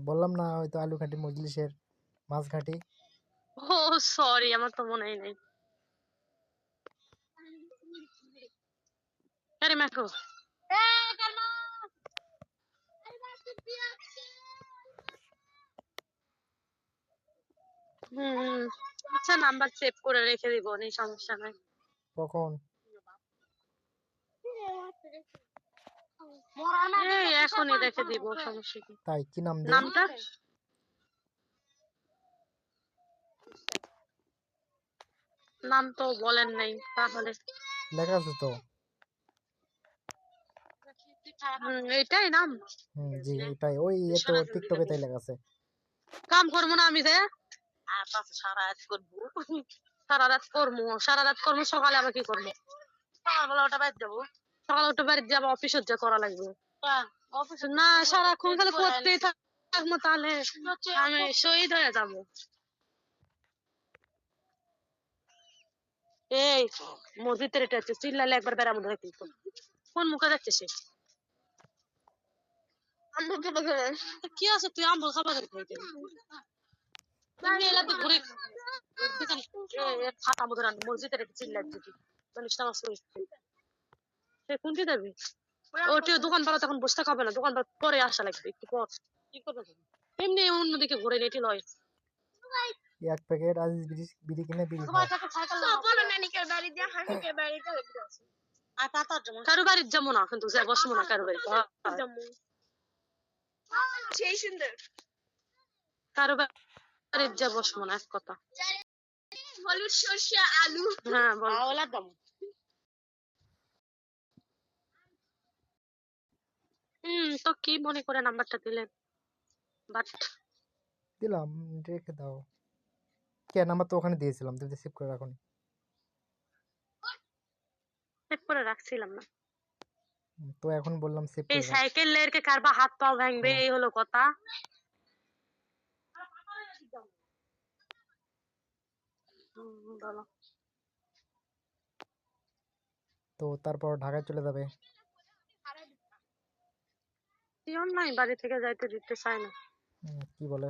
বললাম না হয়তো আলু ঘাটি মজলিসের মাছ ঘাটি। ও সরি, আমার তো মনেই নেই। আরে মাকো আচ্ছা, নাম্বার সেভ করে রেখে দিব, নেই সমস্যা নাই। কখন? এই এখনই রেখে দিব, সমস্যা কি? তাই কি নাম দেই? নামটা নাম তো বলেন নাই, তাহলে লেখা আছে তো। এইটাই নাম। জি এটাই, ওই তো টিকটকে তাই লেখা আছে। কাম করবো না আমি যে সারা রাত করবো, সারা রাত করবো, সারা রাত করবো, সকালে আবার কি করবো? সকালবেলা ওটা বাড়ি যাবো, সকালে ওটা বাড়ি যাবো, অফিসে যা করা লাগবে না, সারাক্ষণ খালি করতেই থাকবো, তাহলে আমি শহীদ হয়ে যাবো। এই মসজিদের এটা হচ্ছে চিল্লালে একবার বেড়ার মধ্যে রাখি, কোন মুখে যাচ্ছে সে? কি আছে তুই আম্বল খাবার খাইতে তুমি এলাতে ঘুরে ফাটা মতো রান মসজিদের একটা চিল্লার দিকে মানুষটা আমার সে কোনটি দেবে? ওটি দোকান পাড়া তখন বসে থাকা হবে না, দোকান পাড়া পরে আসা লাগবে একটু পর। কি করবে এমনি অন্যদিকে ঘুরে নেটি লয়। এক প্যাকেট আজিজ বিড়ি কিনে বিড়ি খাও। কারো বাড়ির যাবো না, কিন্তু বসবো না কারো বাড়িতে, কারো বাড়ির যা বসবো না, এক কথা। হলুদ সরষে আলু, হ্যাঁ বল। তো কি মনে করে নাম্বারটা দিলেন? বাট দিলাম, রেখে দাও। কে নাম্বার তো ওখানে দিয়েছিলাম, তুমি সেভ করে রাখো। সেভ করে রাখছিলাম না তো এখন বললাম সেভ এই করে রাখ। সাইকেল লেরকে কারবা হাত পাও ভাঙবে, এই হলো কথা। বলো। তো তারপর ঢাকায় চলে যাবে? সিয়ন নাই, বাড়ি থেকে যাইতে দিতে চায় না। কি বলে?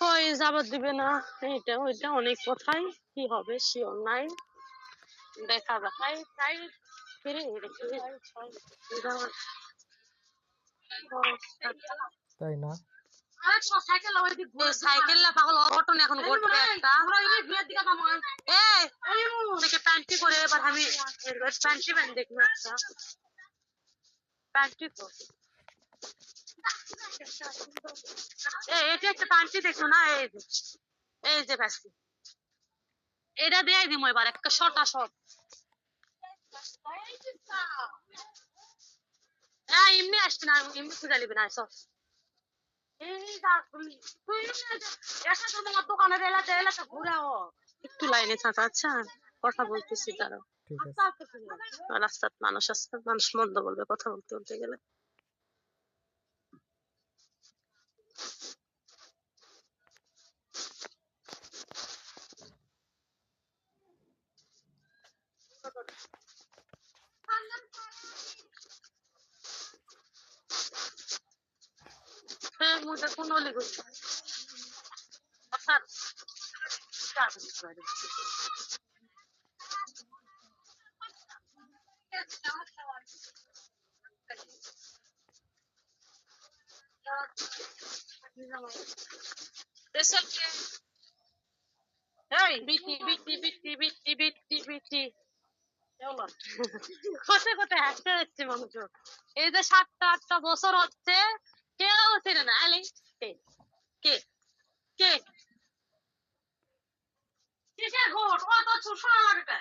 কই যাবার দিবে না, এইটা ওইটা অনেক কথাই, কি হবে সিয়ন নাই, দেখা যায় তাই ফিরে তাই না? সাইকেল পাগল অটন এখন ঘটবে একটা প্যান্টি করে, এবার আমি প্যান্টি প্যান্ট দেখবো একটা প্যান্টি তো এটা একটা প্যান্টি দেখো না, এই যে প্যান্টি এটা দিয়ে দিব এবার একটা শর্ট শর্ট। হ্যাঁ এমনি আসবে না, এমনি খুঁজে নিবি না সব। একটু লাইনে থাকা, আচ্ছা কথা বলতেছি তারা। ঠিক আছে। রাস্তার মানুষ আসছে, মানুষ মন্দ বলবে কথা বলতে বলতে গেলে। মুখে কোন অলি করছে কোথায় কোথায় হাসতে যাচ্ছে মানুষ, এই যে 7-8টা বছর হচ্ছে কেউ ছিল না। আলে কে কে কে কিসের ভোট অত শোনা লাগবে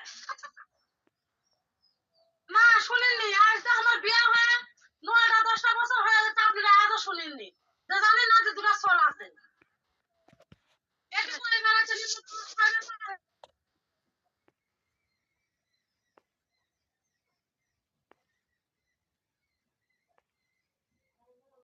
না, শুনেননি? আজ তো আমার বিয়ে হয়ে 9-10টা বছর হয়ে গেছে, আপনি আজও শুনেননি? জানেন না যে দুটা ছোল আছে?